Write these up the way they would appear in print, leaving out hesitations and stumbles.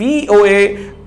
VOA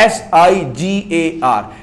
SIGAR।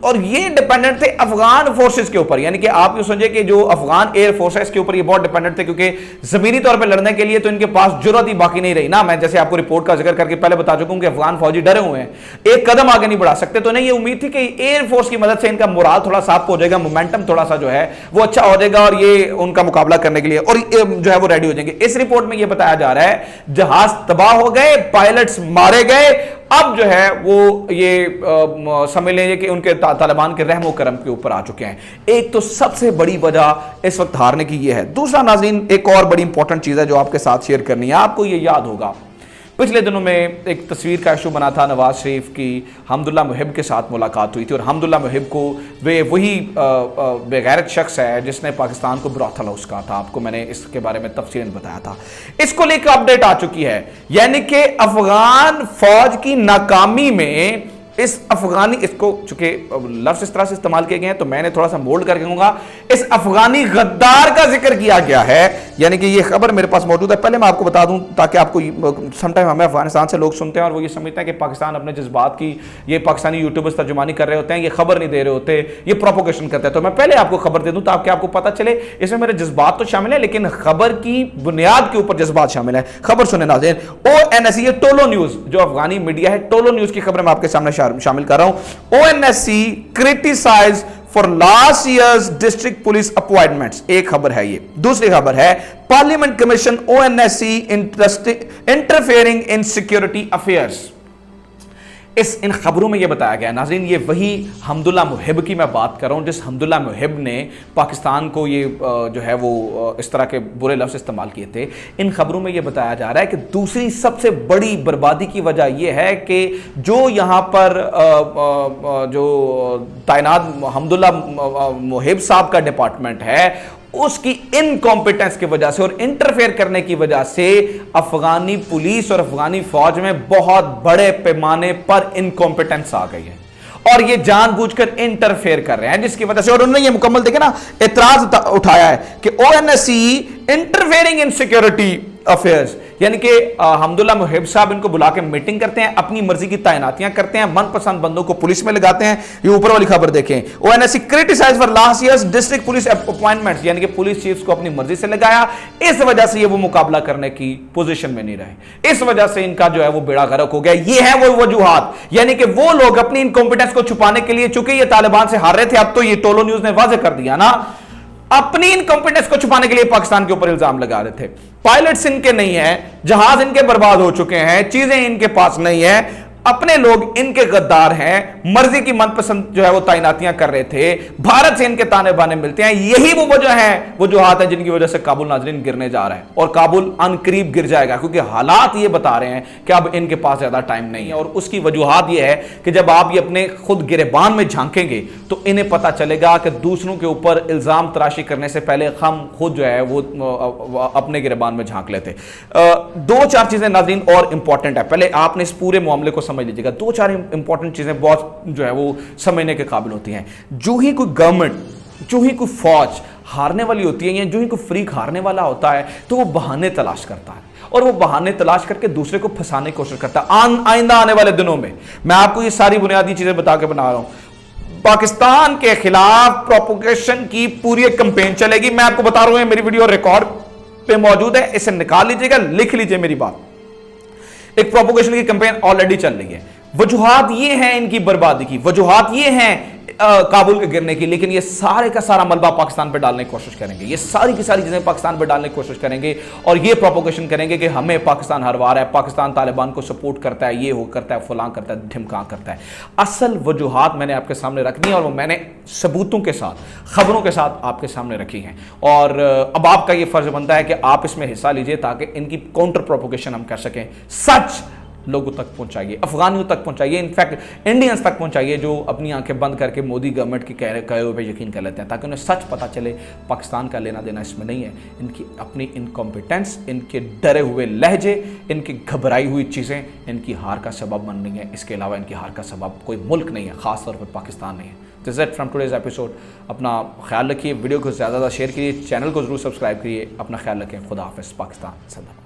اور یہ dependent تھے افغان فورسز کے اوپر. یعنی کہ آپ یہ سمجھے کہ جو افغان ایئر فورس ہے اس کے اوپر یہ بہت ڈیپینڈنٹ تھے, کیونکہ زمینی طور پہ لڑنے کے لیے تو ان کے پاس جرأت ہی باقی نہیں رہی نا. میں جیسے آپ کو رپورٹ کا ذکر کر کے پہلے بتا چکا ہوں کہ افغان فوجی ڈرے ہوئے ہیں, ایک قدم آگے نہیں بڑھا سکتے. تو انہیں یہ امید تھی کہ ایئر فورس کی مدد سے ان کا مورال تھوڑا سا اپ ہو جائے گا, مومنٹم تھوڑا سا جو ہے وہ اچھا ہو جائے گا, اور یہ ان کا مقابلہ کرنے کے لیے اور جو ہے وہ ریڈی ہو جائیں گے. اس رپورٹ میں یہ بتایا جا رہا ہے جہاز تباہ ہو گئے, پائلٹس مارے گئے. اب جو ہے وہ یہ سمجھ لیجیے کہ ان کے طالبان کے رحم و کرم کے اوپر آ چکے ہیں. ایک تو سب سے بڑی وجہ اس وقت ہارنے کی یہ ہے. دوسرا ناظرین ایک اور بڑی امپورٹنٹ چیز ہے جو آپ کے ساتھ شیئر کرنی ہے. آپ کو یہ یاد ہوگا پچھلے دنوں میں ایک تصویر کا ایشو بنا تھا, نواز شریف کی حمداللہ محب کے ساتھ ملاقات ہوئی تھی, اور حمداللہ محب کو وہی بے غیرت شخص ہے جس نے پاکستان کو براٹھل ہاؤس کہا تھا. آپ کو میں نے اس کے بارے میں تفصیلاً بتایا تھا. اس کو لے کے اپڈیٹ آ چکی ہے, یعنی کہ افغان فوج کی ناکامی میں اس افغانی, اس کو چونکہ لفظ اس طرح سے استعمال کیے گئے ہیں تو میں نے تھوڑا سا مولڈ کر کے کہوں گا, اس افغانی غدار کا ذکر کیا گیا ہے. یعنی کہ یہ خبر میرے پاس موجود ہے. پہلے میں آپ کو بتا دوں تاکہ آپ کو سم ٹائم ہمیں افغانستان سے لوگ سنتے ہیں اور وہ یہ سمجھتے ہیں کہ پاکستان اپنے جذبات کی یہ پاکستانی یوٹیوبرز ترجمانی کر رہے ہوتے ہیں, یہ خبر نہیں دے رہے ہوتے, یہ پروپوگیشن کرتے ہیں. تو میں پہلے آپ کو خبر دے دوں تاکہ آپ کو پتہ چلے اس میں میرے جذبات تو شامل ہیں لیکن خبر کی بنیاد کے اوپر جذبات شامل ہیں. خبر سنیں ناظرین, ONSC, یہ ٹولو نیوز جو افغانی میڈیا ہے, ٹولو نیوز کی خبر میں آپ کے سامنے شامل کر رہا ہوں. ONSC criticized for last year's district police appointments. ایک خبر ہے یہ. دوسری خبر ہے Parliament Commission ONSC interfering in security affairs. ان خبروں میں یہ بتایا گیا ناظرین, یہ وہی حمداللہ محب کی میں بات کر رہا ہوں جس حمداللہ محب نے پاکستان کو یہ جو ہے وہ اس طرح کے برے لفظ استعمال کیے تھے. ان خبروں میں یہ بتایا جا رہا ہے کہ دوسری سب سے بڑی بربادی کی وجہ یہ ہے کہ جو یہاں پر جو تعینات حمداللہ محب صاحب کا ڈپارٹمنٹ ہے اس کی انکمپیٹنس کی وجہ سے اور انٹرفیئر کرنے کی وجہ سے افغانی پولیس اور افغانی فوج میں بہت بڑے پیمانے پر انکمپیٹنس آ گئی ہے, اور یہ جان بوجھ کر انٹرفیئر کر رہے ہیں جس کی وجہ سے, اور انہوں نے یہ مکمل دیکھیں نا اعتراض اٹھایا ہے کہ ONSC interfering in security affairs. یعنی کہ حمداللہ محب صاحب ان کو بلا کے میٹنگ کرتے ہیں, اپنی مرضی کی تعیناتیاں کرتے ہیں, من پسند بندوں کو پولیس میں لگاتے ہیں. یہ اوپر والی خبر دیکھیں, ONSC criticized for last year's district police appointments. یعنی کہ پولیس چیفز کو اپنی مرضی سے لگایا, اس وجہ سے یہ وہ مقابلہ کرنے کی پوزیشن میں نہیں رہے, اس وجہ سے ان کا جو ہے وہ بیڑا غرق ہو گیا. یہ ہیں وہ وجوہات, یعنی کہ وہ لوگ اپنی انکمپیٹنس کو چھپانے کے لیے, چونکہ یہ طالبان سے ہار رہے تھے, اب تو یہ ٹولو نیوز نے واضح کر دیا نا, اپنی انکمپیٹنس کو چھپانے کے لیے پاکستان کے اوپر الزام لگا رہے تھے. پائلٹس ان کے نہیں ہیں, جہاز ان کے برباد ہو چکے ہیں, چیزیں ان کے پاس نہیں ہیں, اپنے لوگ ان کے غدار ہیں, مرضی کی من پسند جو ہے وہ تعیناتیاں کر رہے تھے, بھارت سے ان کے تانے بانے ملتے ہیں. یہی وہ وجہ ہیں, وجوہات ہیں جن کی وجہ سے کابل ناظرین گرنے جا رہا ہے, اور کابل ان قریب گر جائے گا, کیونکہ حالات یہ بتا رہے ہیں کہ اب ان کے پاس زیادہ ٹائم نہیں ہے. اور اس کی وجوہات یہ ہے کہ جب آپ یہ اپنے خود گریبان میں جھانکیں گے تو انہیں پتہ چلے گا کہ دوسروں کے اوپر الزام تراشی کرنے سے پہلے ہم خود جو ہے وہ اپنے گریبان میں جھانک لیتے. دو چار چیزیں ناظرین اور امپورٹنٹ ہے, پہلے آپ نے اس پورے معاملے کو سمجھ لیجیے گا. دو چار امپورٹنٹ چیزیں بہت جو ہے وہ سمجھنے کے قابل ہوتی ہیں. جو ہی کوئی گورنمنٹ, جو ہی کوئی فوج ہارنے والی ہوتی ہے, یا جو ہی کوئی فریق ہارنے والا ہوتا ہے تو وہ بہانے تلاش کرتا ہے, اور وہ بہانے تلاش کر کے دوسرے کو پھنسانے کی کوشش کرتا ہے. آئندہ آنے والے دنوں میں آپ کو یہ ساری بنیادی چیزیں بتا کے بنا رہا ہوں. پاکستان کے خلاف پروپوگیشن کی پوری کمپین چلے گی. میں آپ کو بتا رہا ہوں, میری ویڈیو ریکارڈ پہ موجود ہے, اسے نکال لیجئے گا, لکھ لیجئے میری بات. ایک پروپوگیشن کی کمپین آلریڈی چل رہی ہے. وجوہات یہ ہیں ان کی بربادی کی, وجوہات یہ ہیں کابل کے گرنے کی, لیکن یہ سارے کا سارا ملبہ پاکستان پہ ڈالنے کی کوشش کریں گے, یہ ساری کی ساری چیزیں پاکستان پہ ڈالنے کی کوشش کریں گے, اور یہ پروپوگیشن کریں گے کہ ہمیں پاکستان ہروا رہا ہے, پاکستان طالبان کو سپورٹ کرتا ہے, یہ ہو کرتا ہے, فلاں کرتا ہے, ڈھمکاں کرتا ہے. اصل وجوہات میں نے آپ کے سامنے رکھنی ہے, اور وہ میں نے ثبوتوں کے ساتھ, خبروں کے ساتھ آپ کے سامنے رکھی ہیں, اور اب آپ کا یہ فرض بنتا ہے کہ آپ اس میں حصہ لیجئے تاکہ ان کی کاؤنٹر پروپوگیشن ہم کر سکیں. سچ لوگوں تک پہنچائیے, افغانیوں تک پہنچائیے, انفیکٹ انڈینز تک پہنچائیے جو اپنی آنکھیں بند کر کے مودی گورنمنٹ کی کہے ہوئے پہ یقین کر لیتے ہیں, تاکہ انہیں سچ پتہ چلے پاکستان کا لینا دینا اس میں نہیں ہے. ان کی اپنی انکمپیٹنس, ان کے ڈرے ہوئے لہجے, ان کی گھبرائی ہوئی چیزیں ان کی ہار کا سبب بن رہی ہیں. اس کے علاوہ ان کی ہار کا سبب کوئی ملک نہیں ہے, خاص طور پر پاکستان نہیں ہے. This is it from today's episode. اپنا خیال رکھیے, ویڈیو کو زیادہ شیئر کیجیے, چینل کو ضرور سبسکرائب کریے, اپنا خیال رکھیں. خدا حافظ. پاکستان زندہ باد.